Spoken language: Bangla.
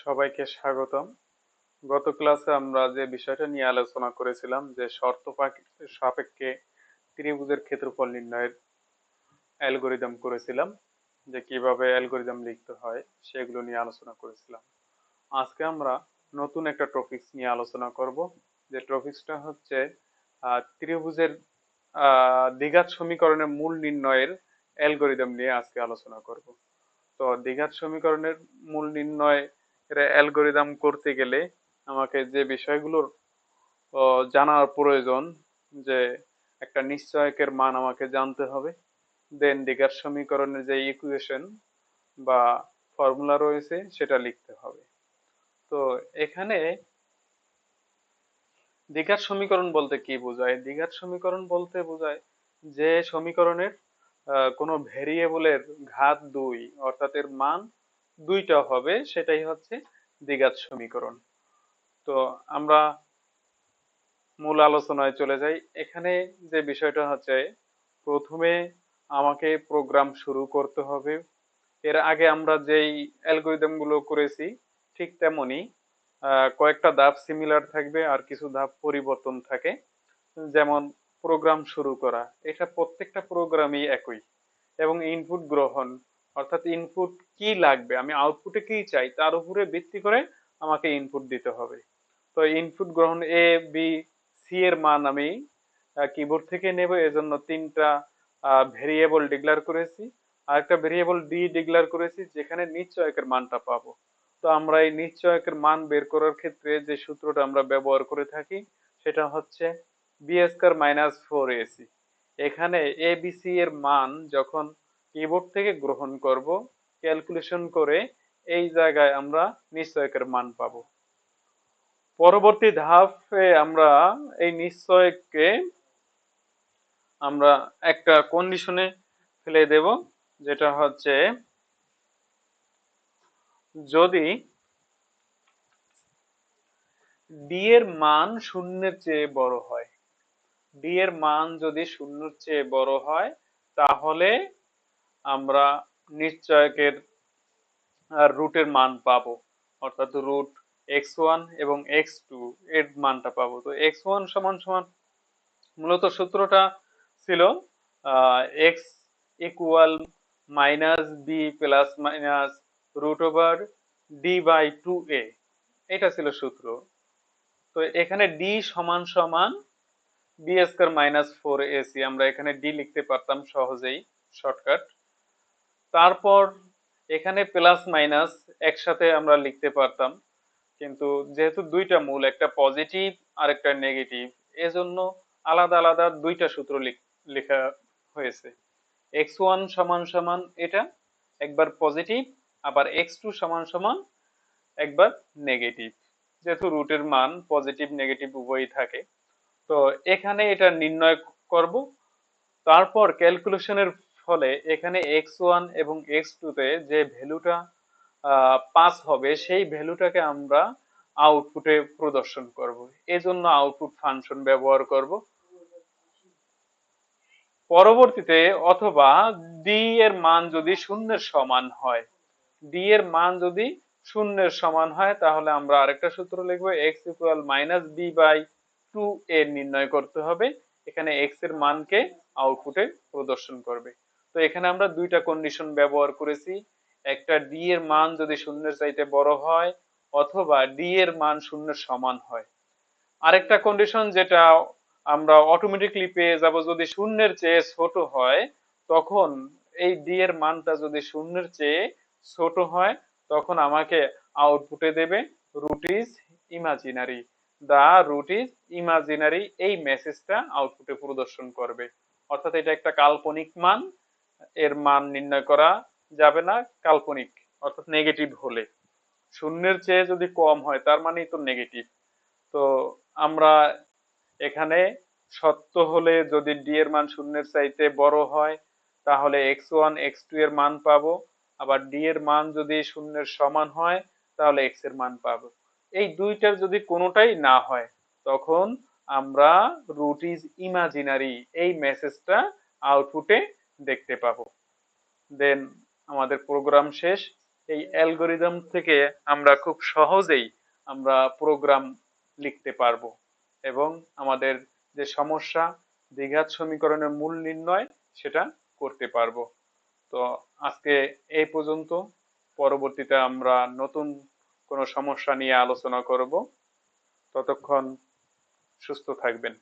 সবাইকে স্বাগতম। গত ক্লাসে আমরা যে বিষয়টা নিয়ে আলোচনা করেছিলাম যে সাপেক্ষে ত্রিভুজের ক্ষেত্রফল নির্ণয়ের অ্যালগরিদম করেছিলাম, যে কিভাবে অ্যালগরিদম লিখতে হয় সেগুলো নিয়ে আলোচনা করেছিলাম। আজকে আমরা নতুন একটা টপিকস নিয়ে আলোচনা করব, যে টপিকসটা হচ্ছে ত্রিভুজের দ্বিঘাত সমীকরণের মূল নির্ণয়ের অ্যালগরিদম নিয়ে আজকে আলোচনা করব। তো দ্বিঘাত সমীকরণের মূল নির্ণয় অ্যালগরিদম করতে গেলে আমাকে যে বিষয়গুলোর জানার প্রয়োজন, যে একটা নিশ্চয়কের মান আমাকে জানতে হবে, দেন দ্বিঘাত সমীকরণের যে ইকুয়েশন বা ফর্মুলা রয়েছে সেটা লিখতে হবে। তো এখানে দ্বিঘাত সমীকরণ বলতে কি বোঝায়? দ্বিঘাত সমীকরণ বলতে বোঝায় যে সমীকরণের কোনো ভেরিয়েবলের ঘাত দুই, অর্থাৎ এর মান দুইটা হবে, সেটাই হচ্ছে দ্বিঘাত সমীকরণ। তো আমরা মূল আলোচনায় চলে যাই। এখানে যে বিষয়টা হচ্ছে, প্রথমে আমাকে প্রোগ্রাম শুরু করতে হবে। এর আগে আমরা যেই অ্যালগরিদম গুলো করেছি ঠিক তেমনি কয়েকটা ধাপ সিমিলার থাকবে আর কিছু ধাপ পরিবর্তন থাকে। যেমন প্রোগ্রাম শুরু করা, এটা প্রত্যেকটা প্রোগ্রামই একই, এবং ইনপুট গ্রহণ, অর্থাৎ ইনপুট কি লাগবে, আমি আউটপুটে কি চাই তার উপরে ভিত্তি করে আমাকে ইনপুট দিতে হবে। তো ইনপুট গ্রহণ এ বি সি এর মান আমি কিবোর্ড থেকে নেব, এজন্য তিনটা ভেরিয়েবল ডিক্লেয়ার করেছি। আর একটা ভেরিয়েবল ডি ডিক্লেয়ার করেছি যেখানে নিশ্চয়কের মানটা পাবো। তো আমরা এই নিশ্চয়কের মান বের করার ক্ষেত্রে যে সূত্রটা আমরা ব্যবহার করে থাকি সেটা হচ্ছে B square minus four AC. এখানে এ বি সি এর মান যখন কিবোর্ড থেকে গ্রহণ করব, ক্যালকুলেশন করে এই জায়গায় আমরা নিশ্চয়কের মান পাবো। পরবর্তী ধাপে আমরা এই নিশ্চয়ককে আমরা একটা কন্ডিশনে ফেলে দেব, যেটা হচ্ছে যদি ডি এর মান শূন্যের চেয়ে বড় হয়, ডি এর মান যদি শূন্যের চেয়ে বড় হয় তাহলে আমরা নিশ্চয়কের রুটের মান পাবো, অর্থাৎ রুট এক্স ওয়ান এবং এক্স টু এর মানটা পাবো। তো এক্স ওয়ান সমান সমান মূলত সূত্রটা ছিল x equal minus b plus minus root over d by two a, এটা ছিল সূত্র। তো এখানে ডি সমান সমান b square minus four a c, আমরা এখানে ডি লিখতে পারতাম সহজেই, শর্টকাট। তারপর এখানে প্লাস মাইনাস একসাথে আমরা লিখতে পারতাম, কিন্তু যেহেতু দুইটা মূল, একটা পজিটিভ আর একটা নেগেটিভ, এজন্য আলাদা আলাদা দুইটা সূত্র লেখা হয়েছে। এক্স ওয়ান সমান সমান এটা একবার পজিটিভ, আবার এক্স টু সমান সমান একবার নেগেটিভ, যেহেতু রুটের মান পজিটিভ নেগেটিভ উভয়ই থাকে। তো এখানে এটা নির্ণয় করব। তারপর ক্যালকুলেশনের ফলে এখানে এক্স ওয়ান এবং এক্স টু তে যে ভ্যালুটা পাস হবে সেই ভ্যালুটাকে আমরা আউটপুটে প্রদর্শন করব, এজন্য আউটপুট ফাংশন ব্যবহার করব। পরবর্তীতে অথবা ডি এর মান যদি শূন্যের সমান হয়, ডি এর মান যদি শূন্যের সমান হয় তাহলে আমরা আরেকটা সূত্র লিখবো, x equal minus b by two a নির্ণয় করতে হবে, এখানে এক্স এর মানকে আউটপুটে প্রদর্শন করবে। তো এখানে আমরা দুইটা কন্ডিশন ব্যবহার করেছি, একটা ডি এর মান যদি শূন্যের চাইতে বড় হয় অথবা ডি এর মান শূন্যের সমান হয়। আরেকটা কন্ডিশন যেটা আমরা অটোমেটিকলি পেয়ে যাব, যদি শূন্যের চেয়ে ছোট হয়, তখন এই ডি এর মানটা যদি শূন্যের চেয়ে ছোট হয় তখন আমাকে আউটপুটে দেবে root is imaginary, the root is imaginary, এই মেসেজটা আউটপুটে প্রদর্শন করবে। অর্থাৎ এটা একটা কাল্পনিক মান, এর মান নির্ণয় করা যাবে না কাল্পনিক, অর্থাৎ নেগেটিভ হলে। শূন্যের চেয়ে যদি কম হয় তার মানেই তো নেগেটিভ। তো আমরা এখানে সত্য হলে, যদি ডি এর মান শূন্যের চাইতে বড় হয় তাহলে এক্স ওয়ান এক্স টু এর মান পাবো, আবার ডি এর মান যদি শূন্যের সমান হয় তাহলে এক্স এর মান পাবো। এই দুইটার যদি কোনোটাই না হয় তখন আমরা রুট ইজ ইমাজিনারি এই মেসেজটা আউটপুটে দেখতে পাবো। দেন আমাদের প্রোগ্রাম শেষ। এই অ্যালগরিদম থেকে আমরা খুব সহজেই আমরা প্রোগ্রাম লিখতে পারবো এবং আমাদের যে সমস্যা, দ্বিঘাত সমীকরণের মূল নির্ণয় সেটা করতে পারবো। তো আজকে এই পর্যন্ত। পরবর্তীতে আমরা নতুন কোনো সমস্যা নিয়ে আলোচনা করব। ততক্ষণ সুস্থ থাকবেন।